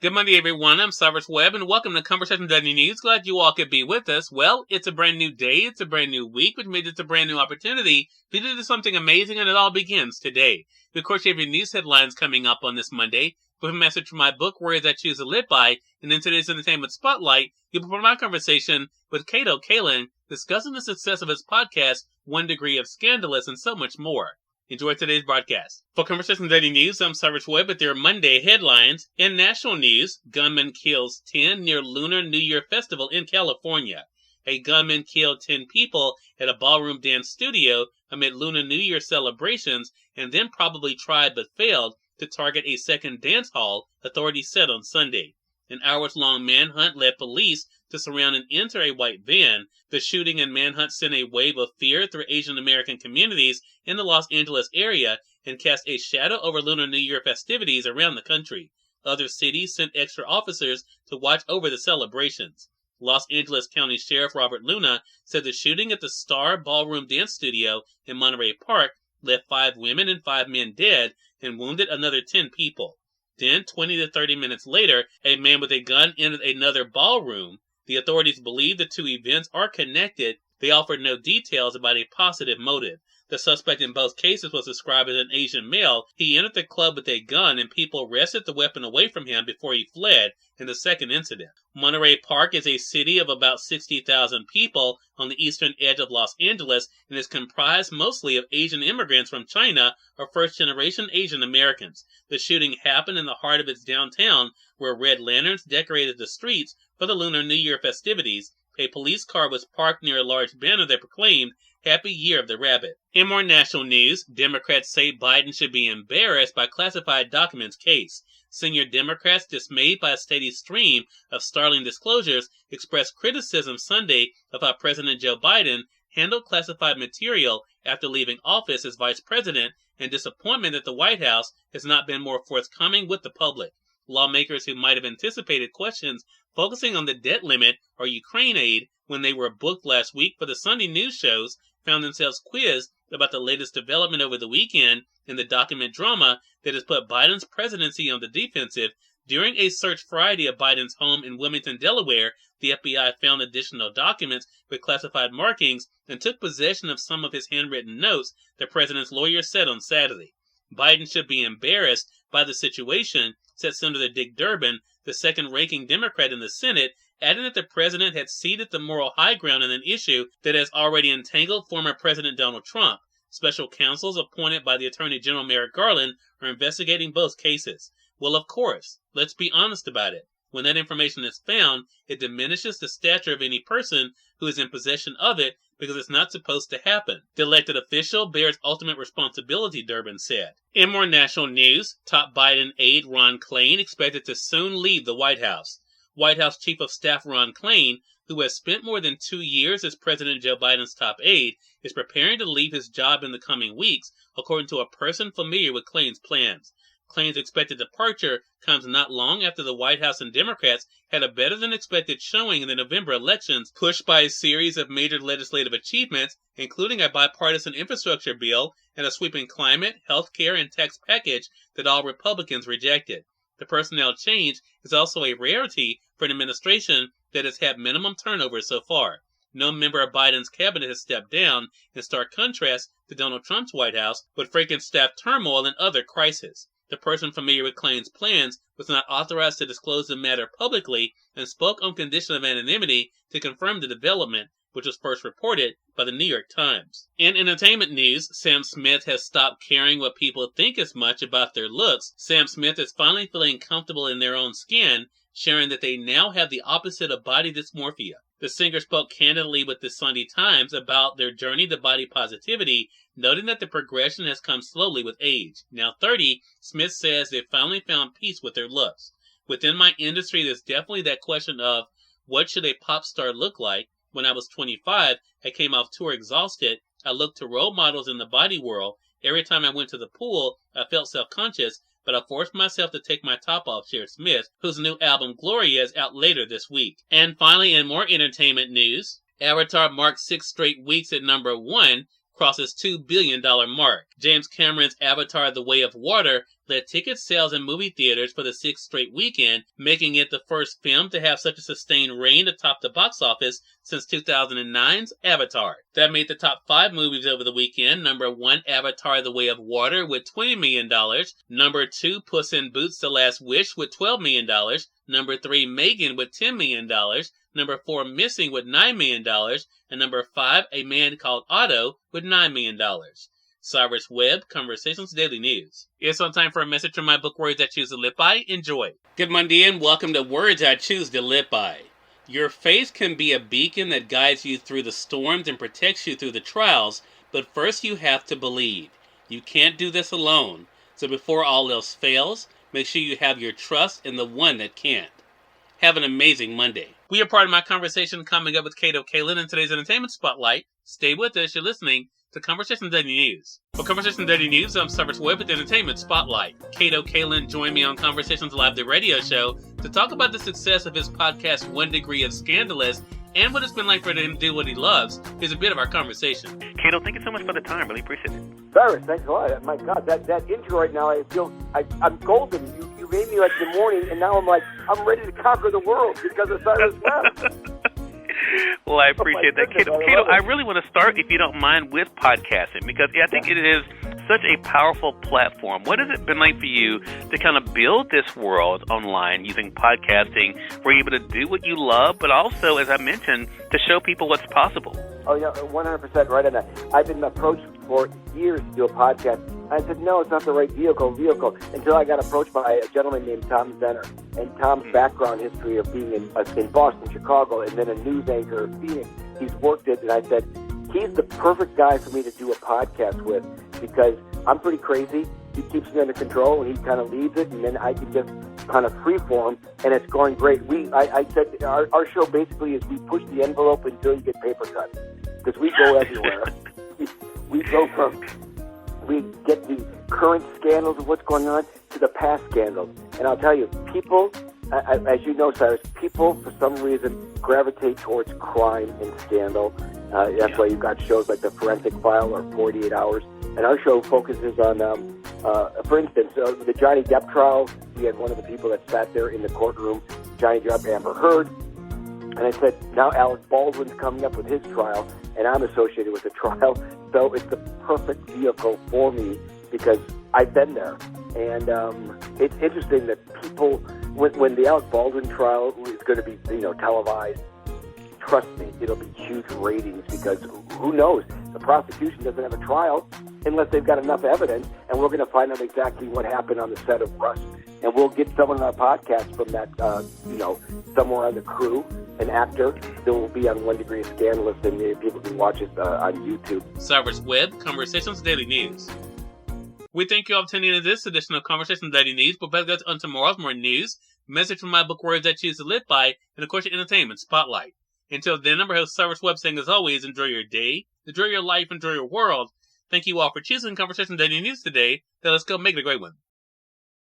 Good Monday, everyone. I'm Cyrus Webb, and welcome to Conversation Daily News. Glad you all could be with us. Well, it's a brand new day. It's a brand new week, which means it's a brand new opportunity for you to do something amazing, and it all begins today. Of course, you have your news headlines coming up on this Monday, with a message from my book, Words I Choose to Live By, and in today's Entertainment Spotlight, you'll be part of my conversation with Kato Kaelin, discussing the success of his podcast, 1 Degree of Scandalous, and so much more. Enjoy today's broadcast. For Conversation Daily News, I'm Cyrus Webb with your Monday headlines. In national news, gunman kills 10 near Lunar New Year Festival in California. A gunman killed 10 people at a ballroom dance studio amid Lunar New Year celebrations and then probably tried but failed to target a second dance hall, authorities said on Sunday. An hours-long manhunt led police to surround and enter a white van. The shooting and manhunt sent a wave of fear through Asian American communities in the Los Angeles area and cast a shadow over Lunar New Year festivities around the country. Other cities sent extra officers to watch over the celebrations. Los Angeles County Sheriff Robert Luna said the shooting at the Star Ballroom Dance Studio in Monterey Park left 5 women and 5 men dead and wounded another 10 people. Then, 20 to 30 minutes later, a man with a gun entered another ballroom. The authorities believe the two events are connected. They offered no details about a positive motive. The suspect in both cases was described as an Asian male. He entered the club with a gun and people wrested the weapon away from him before he fled in the second incident. Monterey Park is a city of about 60,000 people on the eastern edge of Los Angeles and is comprised mostly of Asian immigrants from China or first-generation Asian Americans. The shooting happened in the heart of its downtown, where red lanterns decorated the streets for the Lunar New Year festivities. A police car was parked near a large banner that proclaimed Happy Year of the Rabbit. In more national news, Democrats say Biden should be embarrassed by classified documents case. Senior Democrats, dismayed by a steady stream of startling disclosures, expressed criticism Sunday of how President Joe Biden handled classified material after leaving office as vice president and disappointment that the White House has not been more forthcoming with the public. Lawmakers who might have anticipated questions focusing on the debt limit or Ukraine aid when they were booked last week for the Sunday news shows found themselves quizzed about the latest development over the weekend in the document drama that has put Biden's presidency on the defensive. During a search Friday of Biden's home in Wilmington, Delaware, the FBI found additional documents with classified markings and took possession of some of his handwritten notes, the president's lawyer said on Saturday. Biden should be embarrassed by the situation, said Senator Dick Durbin, the second-ranking Democrat in the Senate, adding that the president had ceded the moral high ground in an issue that has already entangled former President Donald Trump. Special counsels appointed by the Attorney General Merrick Garland are investigating both cases. Well, of course, let's be honest about it. When that information is found, it diminishes the stature of any person who is in possession of it because it's not supposed to happen. The elected official bears ultimate responsibility, Durbin said. In more national news, top Biden aide Ron Klain expected to soon leave the White House. White House Chief of Staff Ron Klain, who has spent more than 2 years as President Joe Biden's top aide, is preparing to leave his job in the coming weeks, according to a person familiar with Klain's plans. Klain's expected departure comes not long after the White House and Democrats had a better-than-expected showing in the November elections, pushed by a series of major legislative achievements, including a bipartisan infrastructure bill and a sweeping climate, health care, and tax package that all Republicans rejected. The personnel change is also a rarity for an administration that has had minimum turnover so far. No member of Biden's cabinet has stepped down, in stark contrast to Donald Trump's White House, with frequent staff turmoil and other crises. The person familiar with Klain's plans was not authorized to disclose the matter publicly and spoke on condition of anonymity to confirm the development, which was first reported by the New York Times. In entertainment news, Sam Smith has stopped caring what people think as much about their looks. Sam Smith is finally feeling comfortable in their own skin, sharing that they now have the opposite of body dysmorphia. The singer spoke candidly with the Sunday Times about their journey to body positivity, noting that the progression has come slowly with age. Now 30, Smith says they finally found peace with their looks. Within my industry, there's definitely that question of, what should a pop star look like? When I was 25, I came off tour exhausted. I looked to role models in the body world. Every time I went to the pool, I felt self-conscious, but I forced myself to take my top off, shared Smith, whose new album Gloria is out later this week. And finally, in more entertainment news, Avatar marks 6 straight weeks at number 1, crosses $2 billion mark. James Cameron's Avatar The Way of Water led ticket sales in movie theaters for the 6th straight weekend, making it the first film to have such a sustained reign atop the box office since 2009's Avatar. That made the top 5 movies over the weekend. Number 1, Avatar: The Way of Water with $20 million. Number 2, Puss in Boots: The Last Wish with $12 million. Number 3, Megan with $10 million. Number 4, Missing with $9 million. And number 5, A Man Called Otto with $9 million. Cyrus Webb, Conversations Daily News. It's on time for a message from my book, Words I Choose to Live By. Enjoy. Good Monday and welcome to Words I Choose to Live By. Your faith can be a beacon that guides you through the storms and protects you through the trials, but first you have to believe. You can't do this alone, so before all else fails, make sure you have your trust in the one that can't. Have an amazing Monday. We are part of my conversation coming up with Kato Kaelin in today's Entertainment Spotlight. Stay with us. You're listening to Conversations Daily News. For Conversations Daily News, I'm Cyrus Webb with the Entertainment Spotlight. Kato Kaelin joined me on Conversations Live, the radio show, to talk about the success of his podcast, 1 Degree of Scandalous, and what it's been like for him to do what he loves. Here's a bit of our conversation. Kato, thank you so much for the time. Really appreciate it. Cyrus, thanks a lot. My God, that intro right now, I feel I'm golden. You made me like the morning, and now I'm ready to conquer the world because of Cyrus Webb. Well, I appreciate that. Kato, I really want to start, if you don't mind, with podcasting, because I think it is such a powerful platform. What has it been like for you to kind of build this world online using podcasting, where you're able to do what you love, but also, as I mentioned, to show people what's possible? Oh, yeah, 100% right on that. I've been approached for years to do a podcast. I said, no, it's not the right vehicle, until I got approached by a gentleman named Tom Zenner. And Tom's background history of being in Boston, Chicago, and then a news anchor in Phoenix, he's worked it, and I said, he's the perfect guy for me to do a podcast with, because I'm pretty crazy. He keeps me under control, and he kind of leads it, and then I can just kind of freeform, and it's going great. I said our show basically is we push the envelope until you get paper cut, because we go everywhere. We get the current scandals of what's going on to the past scandals. And I'll tell you, people, as you know, Cyrus, people for some reason gravitate towards crime and scandal. That's why you've got shows like The Forensic File or 48 Hours. And our show focuses on, for instance, the Johnny Depp trial. We had one of the people that sat there in the courtroom, Johnny Depp, Amber Heard. And I said, now Alec Baldwin's coming up with his trial, and I'm associated with the trial. So it's the perfect vehicle for me because I've been there. And it's interesting that people, when the Alec Baldwin trial is going to be, televised, trust me, it'll be huge ratings because who knows? The prosecution doesn't have a trial unless they've got enough evidence, and we're going to find out exactly what happened on the set of Rust. And we'll get someone on our podcast from that, somewhere on the crew, an actor that will be on 1 Degree of Scandalous, and people can watch it on YouTube. Cyrus Webb, Conversations Daily News. We thank you all for tuning in to this edition of Conversations Daily News. But better go on tomorrow's more news, message from my book, Words I Choose to Live By, and of course your Entertainment Spotlight. Until then, I'm your host, Cyrus Webb, saying as always, enjoy your day, enjoy your life, enjoy your world. Thank you all for choosing Conversations Daily News today. Now let's go make it a great one.